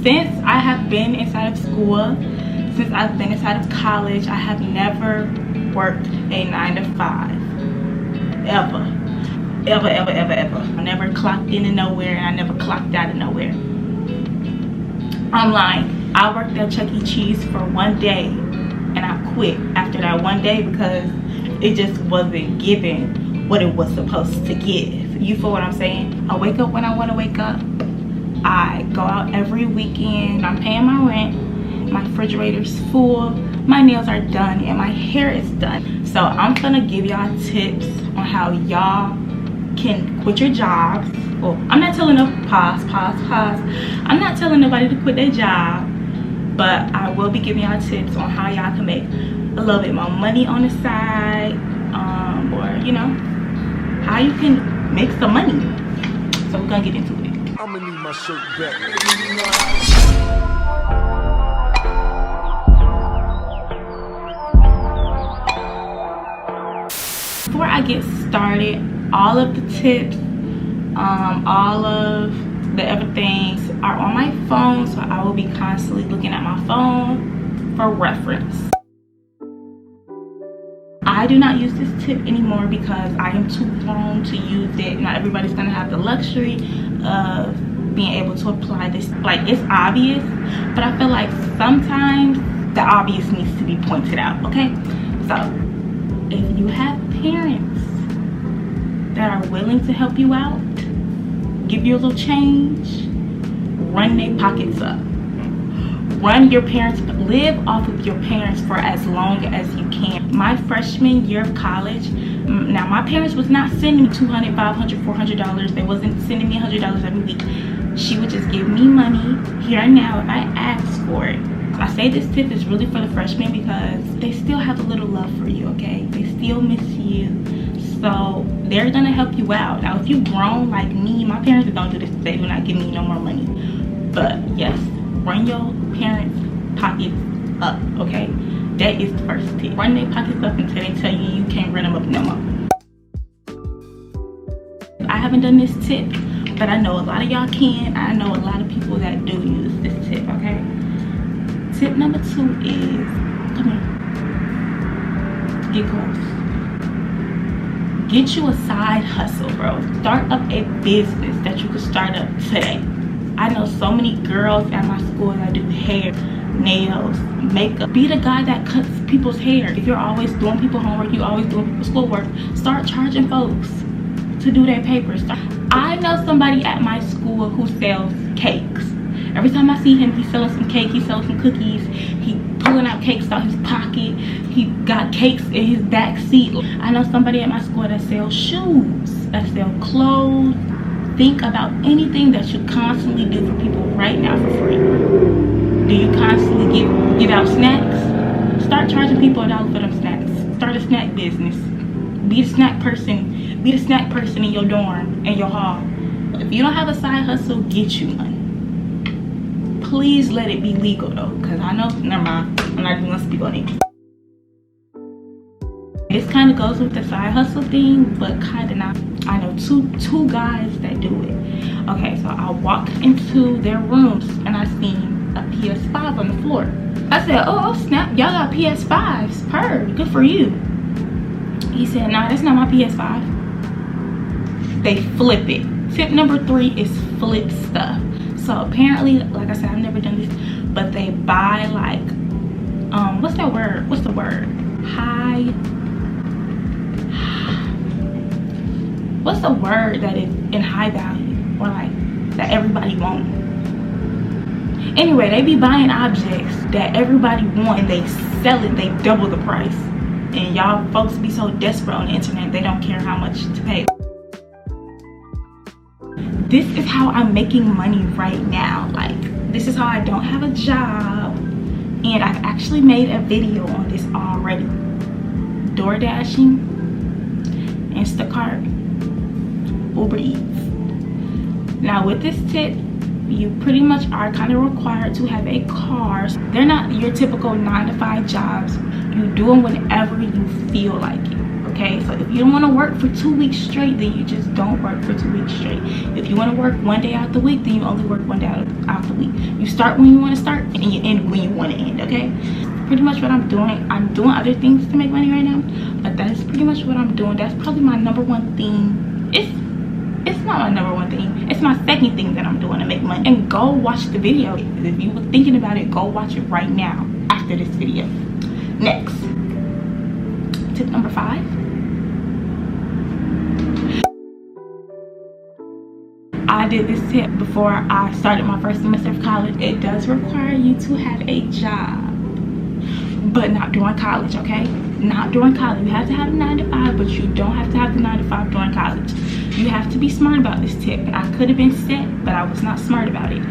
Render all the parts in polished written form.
since I have been inside of school, since I've been inside of college, I have never worked a 9 to 5. Ever. I never clocked into nowhere, and I never clocked out of nowhere. I'm lying. I worked at Chuck E. Cheese for 1 day, and I quit after that 1 day because it just wasn't giving what it was supposed to give. You feel what I'm saying? I wake up when I want to wake up. I go out every weekend. I'm paying my rent. My refrigerator's full. My nails are done, and my hair is done. So I'm gonna give y'all tips on how y'all can quit your jobs. Well, I'm not telling no pause. I'm not telling nobody to quit their job, but I will be giving y'all tips on how y'all can make a little bit more money on the side, or you know, how you can make some money. So we're gonna get into it. I'm gonna need my shirt back. Before I get started, all of the tips, all of the everything are on my phone, so I will be constantly looking at my phone for reference. I do not use this tip anymore because I am too grown to use it. Not everybody's gonna have the luxury of being able to apply this. Like, it's obvious, but I feel like sometimes the obvious needs to be pointed out, okay? So if you have parents that are willing to help you out, give you a little change, run their pockets up. Run your parents, live off of your parents for as long as you can. My freshman year of college, now my parents was not sending me $200, $500, $400. They wasn't sending me $100 every week. She would just give me money here and now if I asked for it. I say this tip is really for the freshmen because they still have a little love for you, okay? They still miss you. So they're gonna help you out. Now if you grown like me, my parents don't do this, they do not give me no more money. But yes, run your parents' pockets up, okay? That is the first tip. Run their pockets up until they tell you you can't run them up no more. I haven't done this tip, but I know a lot of y'all can. I know a lot of people that do use this tip, okay? Tip number 2 is, come here, get close. Get you a side hustle, bro. Start up a business that you can start up today. I know so many girls at my school that do hair, nails, makeup. Be the guy that cuts people's hair. If you're always doing people's homework, you always doing people's schoolwork, start charging folks to do their papers. I know somebody at my school who sells cakes. Every time I see him, he's selling some cake, he's selling some cookies, he pulling out cakes out his pocket, he got cakes in his back seat. I know somebody at my school that sells shoes, that sell clothes. Think about anything that you constantly do for people right now for free. Do you constantly give out snacks? Start charging people $1 for them snacks. Start a snack business. Be the snack person. Be the snack person in your dorm, in your hall. If you don't have a side hustle, get you one. Please let it be legal though, because I know, never mind, I'm not even gonna speak on it. This kind of goes with the side hustle thing, but kind of not. I know two guys that do it. Okay, so I walked into their rooms and I seen a PS5 on the floor. I said, oh snap, y'all got PS5s, purr, good for you. He said, nah, that's not my PS5. They flip it. Tip number 3 is flip stuff. So apparently, like I said, I've never done this, but they buy like, what's that word? What's the word? What's the word that is in high value, or like that everybody wants? Anyway, they be buying objects that everybody want and they sell it, they double the price. And y'all folks be so desperate on the internet, they don't care how much to pay. This is how I'm making money right now. Like, this is how I don't have a job. And I've actually made a video on this already. Door dashing, Instacart, Uber Eats. Now with this tip, you pretty much are kind of required to have a car. They're not your typical 9 to 5 jobs. You do them whenever you feel like it, okay? So if you don't want to work for 2 weeks straight, then you just don't work for 2 weeks straight. If you want to work 1 day out the week, then you only work 1 day out the week. You start when you want to start and you end when you want to end, okay? Pretty much what I'm doing. I'm doing other things to make money right now, but that's pretty much what I'm doing. That's probably my number one thing. It's not my number one thing, it's my second thing that I'm doing to make money. And go watch the video. If you were thinking about it, go watch it right now after this video. Next, tip number 5. I did this tip before I started my first semester of college. It does require you to have a job, but not during college, okay? Not during college. You have to have a 9 to 5, but you don't have to have the 9 to 5 during college. You have to be smart about this tip. I could have been set, but I was not smart about it.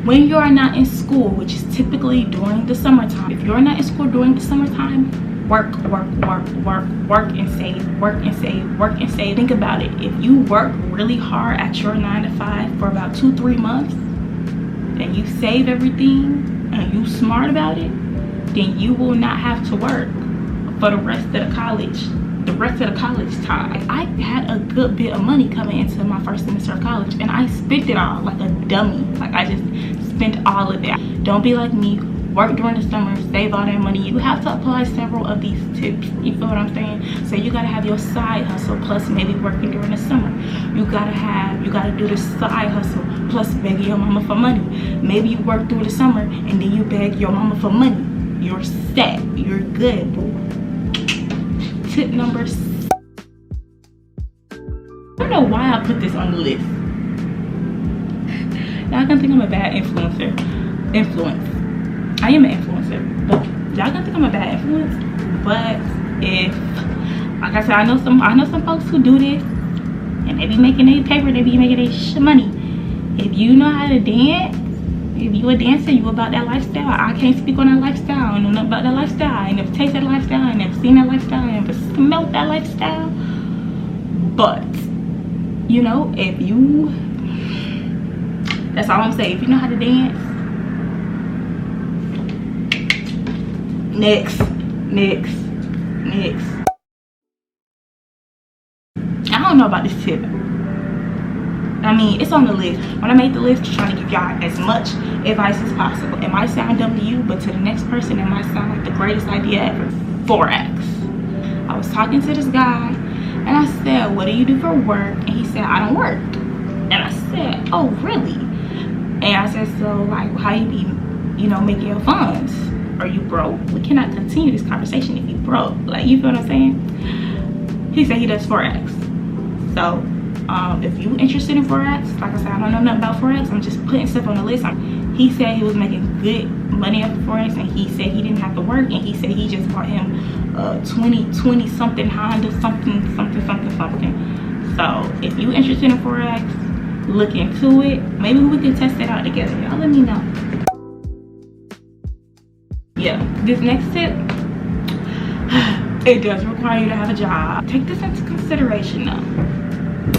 When you are not in school, which is typically during the summertime, if you're not in school during the summertime, work and save, work and save, work and save. Think about it. If you work really hard at your 9 to 5 for about 2-3 months and you save everything and you smart about it, then you will not have to work for the rest of the college time. I had a good bit of money coming into my first semester of college, and I spent it all like a dummy. Like, I just spent all of that. Don't be like me. Work during the summer, save all that money. You have to apply several of these tips. You feel what I'm saying? So you gotta have your side hustle plus maybe working during the summer. You gotta do the side hustle plus begging your mama for money. Maybe you work through the summer and then you beg your mama for money. You're set. You're good, boo. Tip number 6. I don't know why I put this on the list. Y'all gonna think I'm a bad influencer. I am an influencer, but y'all gonna think I'm a bad influence. But if, like I said, I know some folks who do this and they be making their paper, they be making their money. If you know how to dance, if you a dancer, you about that lifestyle. I can't speak on that lifestyle. I know nothing about that lifestyle. I ain't never tasted that lifestyle. I ain't never seen that lifestyle. I ain't never smelled that lifestyle. But you know, if you, that's all I'm saying. If you know how to dance, next. I don't know about this tip. I mean, it's on the list. When I made the list, I'm trying to give y'all as much advice as possible. It might sound dumb to you, but to the next person, it might sound like the greatest idea ever. Forex. I was talking to this guy, and I said, what do you do for work? And he said, I don't work. And I said, oh, really? And I said, so, like, how you be, you know, making your funds? Are you broke? We cannot continue this conversation if you broke. Like, you feel what I'm saying? He said he does Forex. So, if you interested in Forex, like I said, I don't know nothing about Forex. I'm just putting stuff on the list. He said he was making good money off of Forex, and he said he didn't have to work, and he said he just bought him 20 something Honda something. So if you interested in Forex, look into it. Maybe we can test it out together. Y'all let me know. Yeah, this next tip, it does require you to have a job. Take this into consideration though.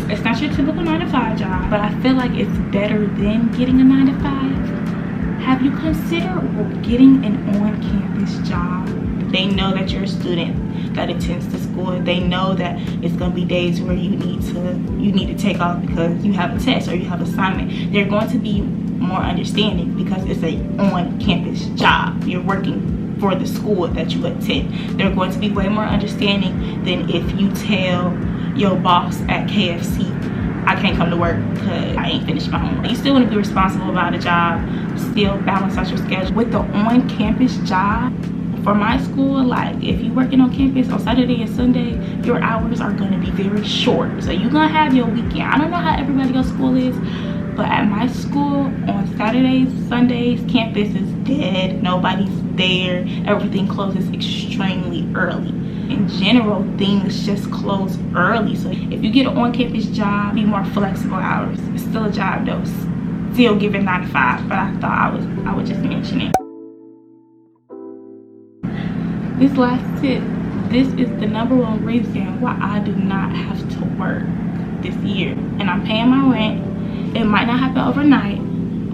It's not your typical 9 to 5 job, but I feel like it's better than getting a 9 to 5. Have you considered getting an on-campus job? They know that you're a student that attends to school. They know that it's gonna be days where you need to take off because you have a test or you have assignment. They're going to be more understanding because it's a on-campus job. You're working for the school that you attend. They're going to be way more understanding than if you tell your boss at KFC, I can't come to work because I ain't finished my homework. You still want to be responsible about a job, still balance out your schedule. With the on-campus job, for my school, like if you're working on campus on Saturday and Sunday, your hours are going to be very short. So you're going to have your weekend. I don't know how everybody else's school is, but at my school, on Saturdays, Sundays, campus is dead. Nobody's there. Everything closes extremely early. In general, things just close early. So if you get an on-campus job, be more flexible hours. It's still a job though, still giving 9 to 5, but I thought I would just mention it. This last tip, this is the #1 reason why I do not have to work this year. And I'm paying my rent. It might not happen overnight,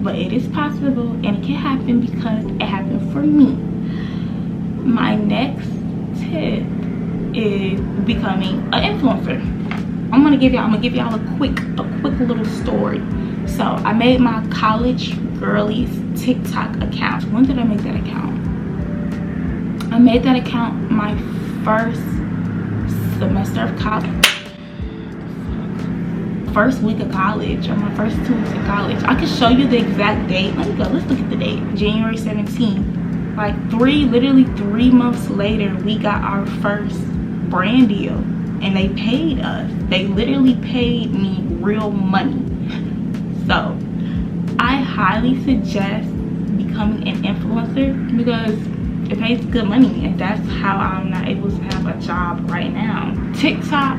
but it is possible and it can happen because it happened for me. My next tip is becoming an influencer. I'm gonna give y'all a quick little story. So I made my college girlies TikTok account. When did I make that account? I made that account my first semester of college, first week of college, or my first 2 weeks of college. I can show you the exact date. Let me go, let's look at the date. January 17th. Like literally 3 months later, we got our first brand deal, and they paid us. They literally paid me real money. So I highly suggest becoming an influencer because it pays good money, and that's how I'm not able to have a job right now. TikTok,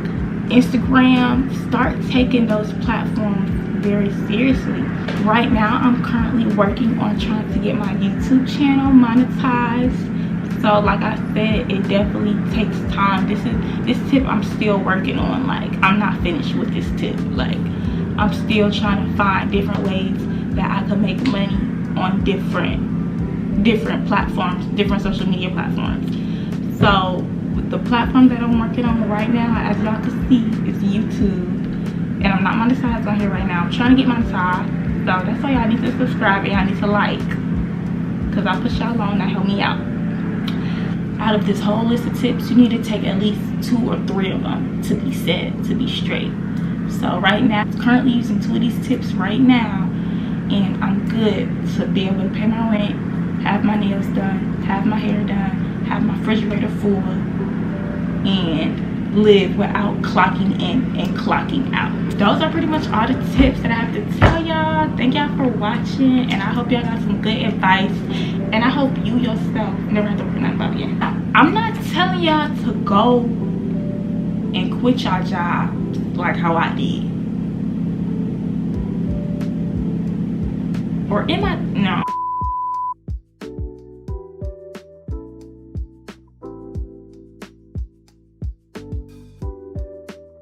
Instagram, start taking those platforms very seriously. Right now I'm currently working on trying to get my YouTube channel monetized. So like I said, it definitely takes time. This tip I'm still working on. Like, I'm not finished with this tip. Like, I'm still trying to find different ways that I can make money on different platforms, different social media platforms. So the platform that I'm working on right now, as y'all can see, is YouTube, and I'm not monetized on here right now. I'm trying to get monetized, so that's why y'all need to subscribe and y'all need to like, because I push y'all on, that help me out. Out of this whole list of tips, you need to take at least 2 or 3 of them to be set, to be straight. So right now, I'm currently using 2 of these tips right now, and I'm good to be able to pay my rent, have my nails done, have my hair done, have my refrigerator full, and live without clocking in and clocking out. Those are pretty much all the tips that I have to tell y'all. Thank y'all for watching, and I hope y'all got some good advice, and I hope you yourself never have to work 9 to 5 again. I'm not telling y'all to go and quit y'all job like how I did. Or am I? No.